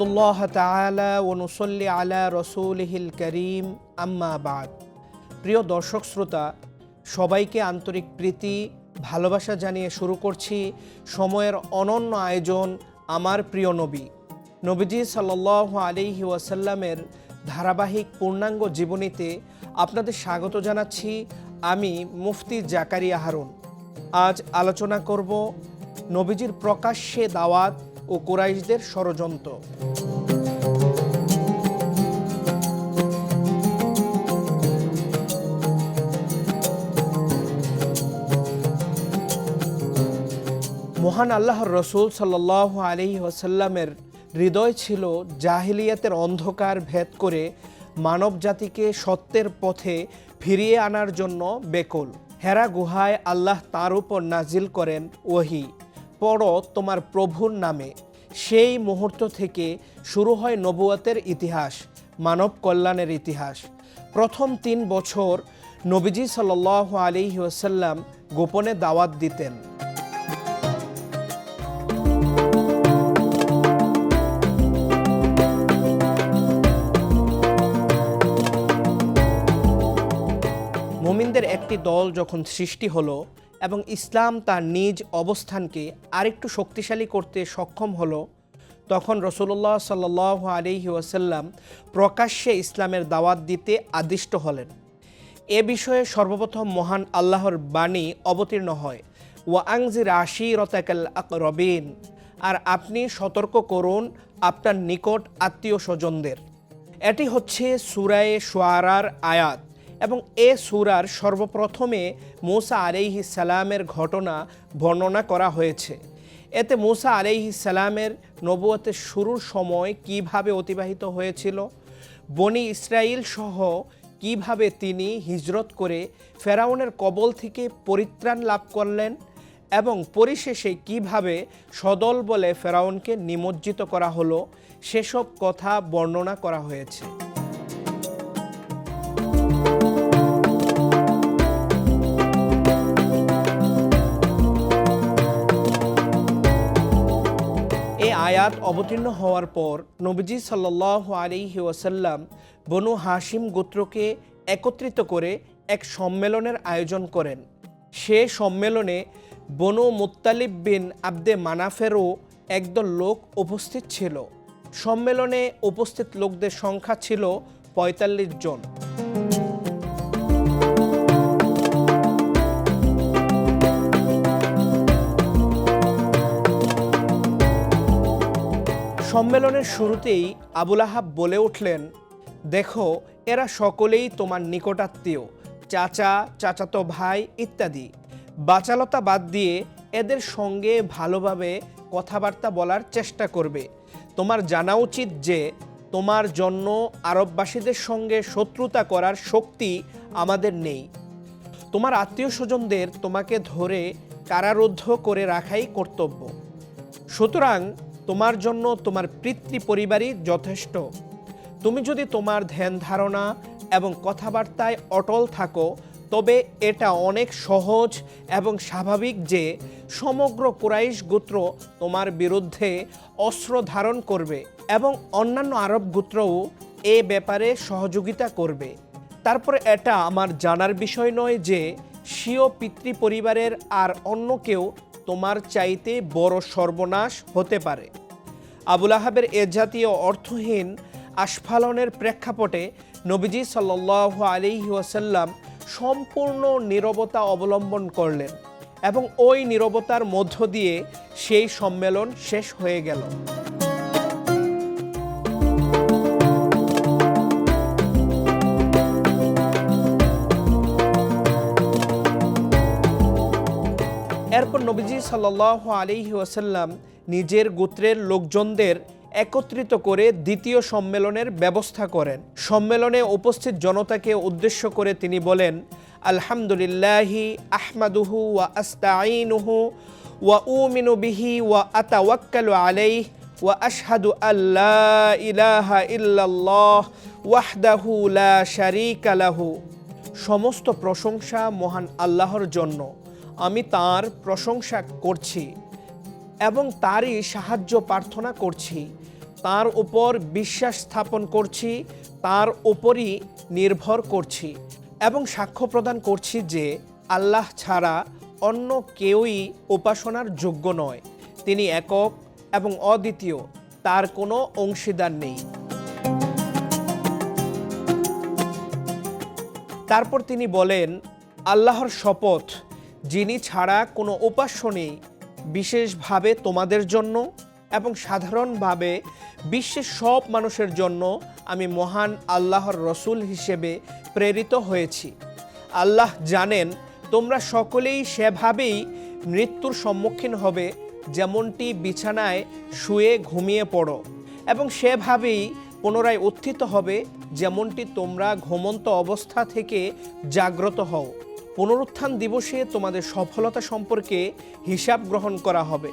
নাহমাদুল্লাহ তাআলা ওয়া নুসাল্লি আলা রাসূলিহিল কারীম আম্মা বাদ। প্রিয় দর্শক শ্রোতা, সবাইকে আন্তরিক প্রীতি ভালোবাসা জানিয়ে শুরু করছি সময়ের অনন্য আয়োজন আমার প্রিয় নবী। নবীজি সাল্লাল্লাহু আলাইহি ওয়াসাল্লামের ধারাবাহিক পূর্ণাঙ্গ জীবনীতে আপনাদের স্বাগত জানাচ্ছি। আমি মুফতি জাকারিয়া হারুন। আজ আলোচনা করব নবীজির প্রকাশ্যে দাওয়াত ও কুরাইশদের ষড়যন্ত্র। মহান আল্লাহর রসুল সাল্লাল্লাহু আলাইহি ওয়াসাল্লামের হৃদয় ছিল জাহিলিয়াতের অন্ধকার ভেদ করে মানব জাতিকে সত্যের পথে ফিরিয়ে আনার জন্য বেকুল। হেরা গুহায় আল্লাহ তার উপর নাজিল করেন ওহী, পড়ো তোমার প্রভুর নামে। সেই মুহূর্ত থেকে শুরু হয় নবুয়তের ইতিহাস, মানব কল্যাণের ইতিহাস। প্রথম 3 বছর নবীজি সাল্লাল্লাহু আলাইহি ওয়াসাল্লাম গোপনে দাওয়াত দিতেন। মুমিনদের একটি দল যখন সৃষ্টি হলো এবং ইসলাম তার নিজ অবস্থানকে আরেকটু শক্তিশালী করতে সক্ষম হলো, তখন রাসূলুল্লাহ সাল্লাল্লাহু আলাইহি ওয়াসাল্লাম প্রকাশ্যে ইসলামের দাওয়াত দিতে আদিষ্ট হলেন। এ বিষয়ে সর্বপ্রথম মহান আল্লাহর বাণী অবতীর্ণ হয়, ওয়া আনজির আশীরাতাকাল আকরাবিন, আর আপনি সতর্ক করুন আপনার নিকট আত্মীয় স্বজনদের। এটি হচ্ছে সূরা শুআরার আয়াত এবং এ সূরার সর্বপ্রথমে মূসা আলাইহিস সালামের ঘটনা বর্ণনা করা হয়েছে। এতে মূসা আলাইহিস সালামের নবুয়তের শুরুর সময় কিভাবে অতিবাহিত হয়েছিল, বনি ইসরাইল সহ কিভাবে তিনি হিজরত করে ফেরাউনের কবল থেকে পরিত্রাণ লাভ করলেন এবং পরিশেষে কিভাবে সদল বলে ফেরাউনকে নিমজ্জিত করা হলো, সেসব কথা বর্ণনা করা হয়েছে। আয়াত অবতীর্ণ হওয়ার পর নবীজি সাল্লাল্লাহু আলাইহি ওয়াসাল্লাম বনু হাশিম গোত্রকে একত্রিত করে এক সম্মেলনের আয়োজন করেন। সে সম্মেলনে বনু মুত্তালিব বিন আব্দে মানাফেরও একদল লোক উপস্থিত ছিল। সম্মেলনে উপস্থিত লোকদের সংখ্যা ছিল ৪৫ জন। সম্মেলনের শুরুতেই আবুল আহাব বলে উঠলেন, দেখো এরা সকলেই তোমার নিকটাত্মীয়, চাচা, চাচাতো ভাই ইত্যাদি। বাচালতা বাদ দিয়ে এদের সঙ্গে ভালোভাবে কথাবার্তা বলার চেষ্টা করবে। তোমার জানা উচিত যে তোমার জন্য আরববাসীদের সঙ্গে শত্রুতা করার শক্তি আমাদের নেই। তোমার আত্মীয় স্বজনদের তোমাকে ধরে কারারুদ্ধ করে রাখাই কর্তব্য। সুতরাং তোমার জন্য তোমার পিতৃ পরিবারই যথেষ্ট। তুমি যদি তোমার ধ্যান ধারণা এবং কথাবার্তায় অটল থাকো, তবে এটা অনেক সহজ এবং স্বাভাবিক যে সমগ্র কুরাইশ গোত্র তোমার বিরুদ্ধে অস্ত্র ধারণ করবে এবং অন্যান্য আরব গোত্রও এ ব্যাপারে সহযোগিতা করবে। তারপরে এটা আমার জানার বিষয় নয় যে স্বীয় পিতৃ পরিবারের আর অন্য কেউ তোমার চাইতে বড় সর্বনাশ হতে পারে। আবুল আহাবের এ জাতীয় অর্থহীন আস্ফালনের প্রেক্ষাপটে নবীজি সাল্লাল্লাহু আলাইহি ওয়াসাল্লাম সম্পূর্ণ নীরবতা অবলম্বন করলেন এবং ওই নীরবতার মধ্য দিয়ে সেই সম্মেলন শেষ হয়ে গেল। এরপর নবীজি সাল্লাল্লাহু আলাইহি ওয়াসাল্লাম নিজের গোত্রের লোকজনদের একত্রিত করে দ্বিতীয় সম্মেলনের ব্যবস্থা করেন। সম্মেলনে উপস্থিত জনতাকে উদ্দেশ্য করে তিনি বলেন, আলহামদুলিল্লাহি আহমাদুহু ওয়া আস্তাঈনুহু ওয়া উমিনু বিহি ওয়া আতাওয়াক্কালু আলাইহি ওয়া আশহাদু আল্লা ইলাহা ইল্লাল্লাহ ওয়াহদাহু লা শারীকা লাহু। সমস্ত প্রশংসা মহান আল্লাহর জন্য। আমি তাঁর প্রশংসা করছি এবং তারই সাহায্য প্রার্থনা করছি। তার উপর বিশ্বাস স্থাপন করছি, তার উপরই নির্ভর করছি এবং সাক্ষ্য প্রদান করছি যে আল্লাহ ছাড়া অন্য কেউই উপাসনার যোগ্য নয়। তিনি একক এবং অদ্বিতীয়, তার কোনো অংশীদার নেই। তারপর তিনি বলেন, আল্লাহর শপথ, যিনি ছাড়া কোনো উপাস্য নেই, বিশেষভাবে তোমাদের জন্য এবং সাধারণভাবে বিশ্বের সব মানুষের জন্য আমি মহান আল্লাহর রসুল হিসেবে প্রেরিত হয়েছি। আল্লাহ জানেন তোমরা সকলেই সেভাবেই মৃত্যুর সম্মুখীন হবে, যেমনটি বিছানায় শুয়ে ঘুমিয়ে পড়ো, এবং সেভাবেই পুনরায় উত্থিত হবে, যেমনটি তোমরা ঘুমন্ত অবস্থা থেকে জাগ্রত হও। পুনরুত্থান দিবসে তোমাদের সফলতা সম্পর্কে হিসাব গ্রহণ করা হবে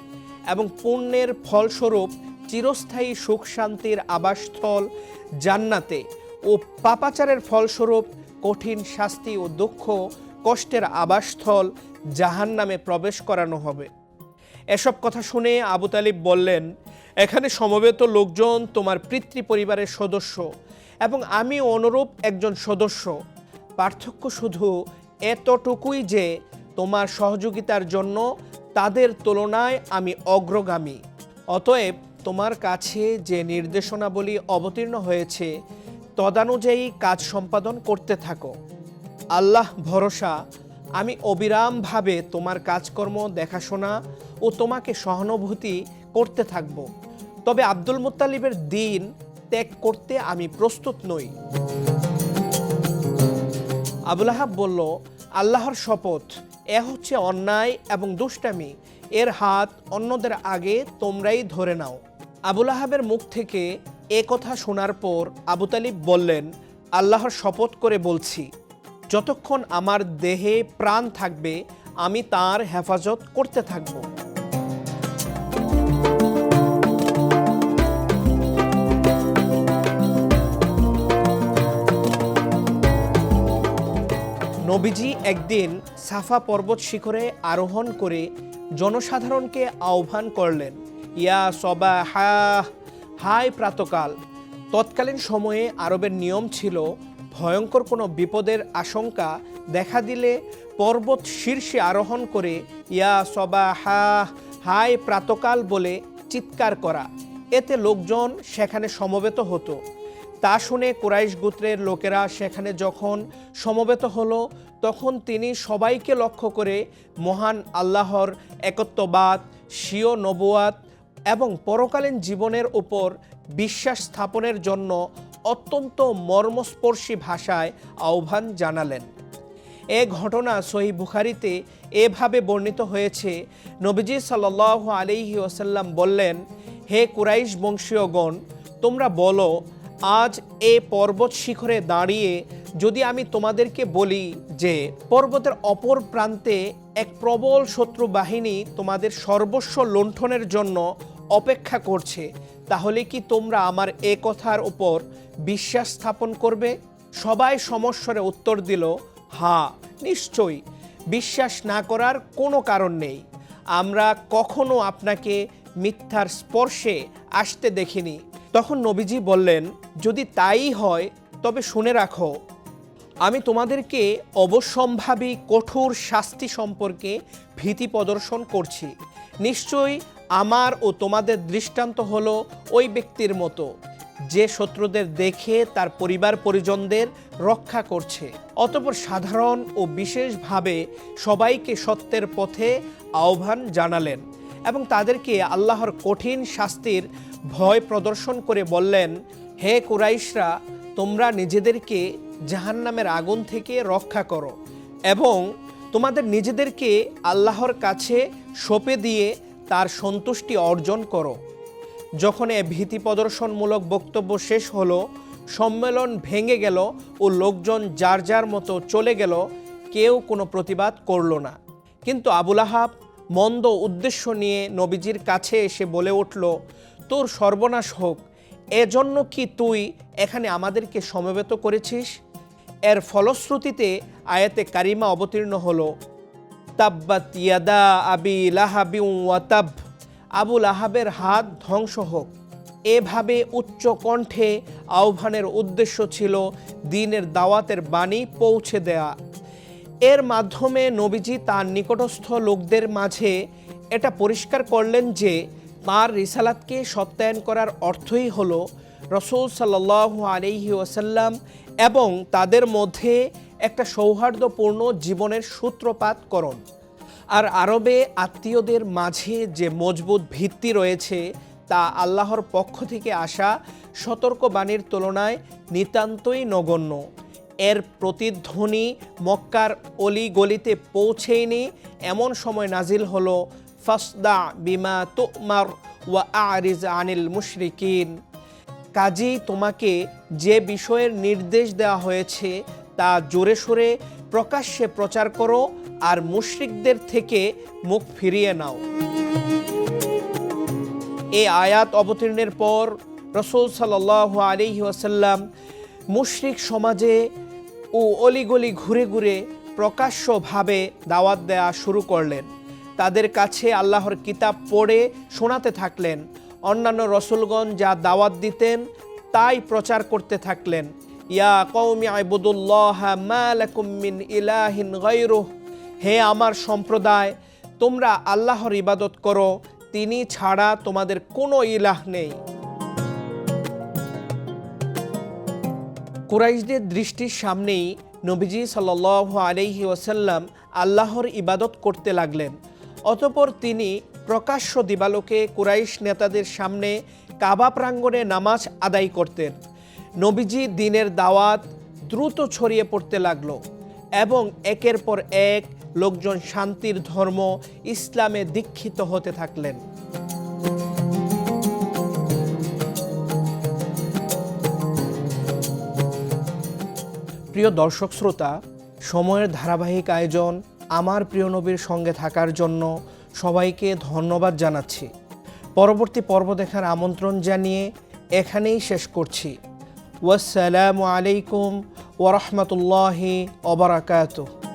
এবং পুণ্যের ফলস্বরূপ চিরস্থায়ী সুখ শান্তির আবাসস্থল জান্নাতে ও পাপাচারের ফলস্বরূপ কঠিন শাস্তি ও দুঃখ কষ্টের আবাসস্থল জাহান্নামে প্রবেশ করানো হবে। এসব কথা শুনে আবু তালিব বললেন, এখানে সমবেত লোকজন তোমার পিতৃ পরিবারের সদস্য এবং আমি অনুরূপ একজন সদস্য। পার্থক্য শুধু এতটুকুই যে তোমার সহযোগিতার জন্য তাদের তুলনায় আমি অগ্রগামী। অতএব তোমার কাছে যে নির্দেশনাবলী অবতীর্ণ হয়েছে তদানুযায়ী কাজ সম্পাদন করতে থাকো। আল্লাহ ভরসা, আমি অবিরামভাবে তোমার কাজকর্ম দেখাশোনা ও তোমাকে সহানুভূতি করতে থাকব। তবে আব্দুল মুত্তালিবের দিন ত্যাগ করতে আমি প্রস্তুত নই। আবুল আহাব বলল, আল্লাহর শপথ, এ হচ্ছে অন্যায় এবং দুষ্টামি, এর হাত অন্যদের আগে তোমরাই ধরে নাও। আবুল আহাবের মুখ থেকে এ কথা শোনার পর আবু তালিব বললেন, আল্লাহর শপথ করে বলছি, যতক্ষণ আমার দেহে প্রাণ থাকবে আমি তার হেফাজত করতে থাকব। নবীজি একদিন সাফা পর্বত শিখরে আরোহণ করে জনসাধারণকে আহ্বান করলেন, ইয়া সবাহা, হায় প্রাতকাল। তৎকালীন সময়ে আরবের নিয়ম ছিল, ভয়ঙ্কর কোনো বিপদের আশঙ্কা দেখা দিলে পর্বত শীর্ষে আরোহণ করে ইয়া সবাহা, হায় প্রাতকাল বলে চিৎকার করা। এতে লোকজন সেখানে সমবেত হতো। তা শুনে কুরাইশ গোত্রের লোকেরা সেখানে যখন সমবেত হলো, তখন তিনি সবাইকে লক্ষ্য করে মহান আল্লাহর একত্ববাদ, স্বীয় নবুয়াত এবং পরকালীন জীবনের উপর বিশ্বাস স্থাপনের জন্য অত্যন্ত মর্মস্পর্শী ভাষায় আহ্বান জানালেন। এ ঘটনা সহিহ বুখারীতে এভাবে বর্ণিত হয়েছে, নবীজি সাল্লাল্লাহু আলাইহি ওয়াসাল্লাম বললেন, হে কুরাইশ বংশীয়গণ, তোমরা বলো, আজ এ পর্বত শিখরে দাঁড়িয়ে যদি আমি তোমাদেরকে বলি যে পর্বতের অপর প্রান্তে এক প্রবল শত্রু বাহিনী তোমাদের সর্বস্ব লুণ্ঠনের জন্য অপেক্ষা করছে, তাহলে কি তোমরা আমার এ কথার উপর বিশ্বাস স্থাপন করবে? সবাই সমস্বরে উত্তর দিল, হ্যাঁ, নিশ্চয়ই, বিশ্বাস না করার কোনো কারণ নেই। আমরা কখনো আপনাকে মিথ্যার স্পর্শে আসতে দেখিনি। তখন নবীজি বললেন, যদি তাই হয় তবে শুনে রাখো, আমি তোমাদেরকে অবশ্যম্ভাবী কঠোর শাস্তি সম্পর্কে ভীতি প্রদর্শন করছি। নিশ্চয়ই আমার ও তোমাদের দৃষ্টান্ত হলো ওই ব্যক্তির মতো, যে শত্রুদের দেখে তার পরিবার পরিজনদের রক্ষা করছে। অতঃপর সাধারণ ও বিশেষভাবে সবাইকে সত্যের পথে আহ্বান জানালেন এবং তাদেরকে আল্লাহর কঠিন শাস্তির ভয় প্রদর্শন করে বললেন, হে কুরাইশরা, তোমরা নিজেদেরকে জাহান্নামের আগুন থেকে রক্ষা করো এবং তোমাদের নিজেদেরকে আল্লাহর কাছে সঁপে দিয়ে তার সন্তুষ্টি অর্জন করো। যখন এ ভীতি প্রদর্শনমূলক বক্তব্য শেষ হলো, সম্মেলন ভেঙে গেল ও লোকজন যার যার মতো চলে গেল, কেউ কোনো প্রতিবাদ করল না। কিন্তু আবুল আহাব মন্দ উদ্দেশ্য নিয়ে নবীজির কাছে এসে বলে উঠল, তোর সর্বনাশ হোক, এজন্য কি তুই এখানে আমাদেরকে সমবেত করেছিস? এর ফলশ্রুতিতে আয়াতে কারিমা অবতীর্ণ হলো, তাব্বাত ইয়াদা আবি লাহাবি ওয়া তাব, আবুল আহাবের হাত ধ্বংস হোক। এভাবে উচ্চ কণ্ঠে আহ্বানের উদ্দেশ্য ছিল দ্বীনের দাওয়াতের বাণী পৌঁছে দেয়া। এর মাধ্যমে নবীজি তার নিকটস্থ লোকদের মাঝে এটা পরিষ্কার করলেন যে তাঁর রিসালাতকে সত্যায়ন করার অর্থই হলো রাসূল সাল্লাল্লাহু আলাইহি ওয়াসাল্লাম এবং তাদের মধ্যে একটা সৌহার্দ্যপূর্ণ জীবনের সূত্রপাতকরণ। আর আরবে আত্মীয়দের মাঝে যে মজবুত ভিত্তি রয়েছে তা আল্লাহর পক্ষ থেকে আসা সতর্কবাণীর তুলনায় নিতান্তই নগণ্য। এর প্রতিধ্বনি মক্কার অলিগলিতে পৌঁছেয়নি এমন সময় নাজিল হলো ফাসদা বিমা তুমার ওয়া আরিজ আনিল মুশরিকিন। কাজেই তোমাকে যে বিষয়ের নির্দেশ দেওয়া হয়েছে তা জোরে সোরে প্রকাশ্যে প্রচার করো আর মুশরিকদের থেকে মুখ ফিরিয়ে নাও। এই আয়াত অবতীর্ণের পর রাসূল সাল্লাল্লাহু আলাইহি ওয়াসাল্লাম মুশরিক সমাজে ও অলিগলি ঘুরে ঘুরে প্রকাশ্যভাবে দাওয়াত দেয়া শুরু করলেন। তাদের কাছে আল্লাহর কিতাব পড়ে শোনাতে থাকলেন। অন্যান্য রসুলগণ যা দাওয়াত দিতেন তাই প্রচার করতে থাকলেন। ইয়া কওমি ইবুদুল্লাহা মা লাকুম মিন ইলাহিন গায়রুহ, হে আমার সম্প্রদায়, তোমরা আল্লাহর ইবাদত করো, তিনি ছাড়া তোমাদের কোনো ইলাহ নেই। কুরাইশদের দৃষ্টির সামনেই নবীজি সাল্লাল্লাহু আলাইহি ওয়াসাল্লাম আল্লাহর ইবাদত করতে লাগলেন। অতঃপর তিনি প্রকাশ্য দিবালোকে কুরাইশ নেতাদের সামনে কাবা প্রাঙ্গণে নামাজ আদায় করতেন। নবীজি দ্বীনের দাওয়াত দ্রুত ছড়িয়ে পড়তে লাগলো এবং একের পর এক লোকজন শান্তির ধর্ম ইসলামে দীক্ষিত হতে থাকলেন। প্রিয় দর্শক শ্রোতা, সময়ের ধারাবাহিক আয়োজন আমার প্রিয় নবীর সঙ্গে থাকার জন্য সবাইকে ধন্যবাদ জানাচ্ছি। পরবর্তী পর্ব দেখার আমন্ত্রণ জানিয়ে এখানেই শেষ করছি। ওয়াসসালামু আলাইকুম ওয়া রাহমাতুল্লাহি ওয়া বারাকাতুহু।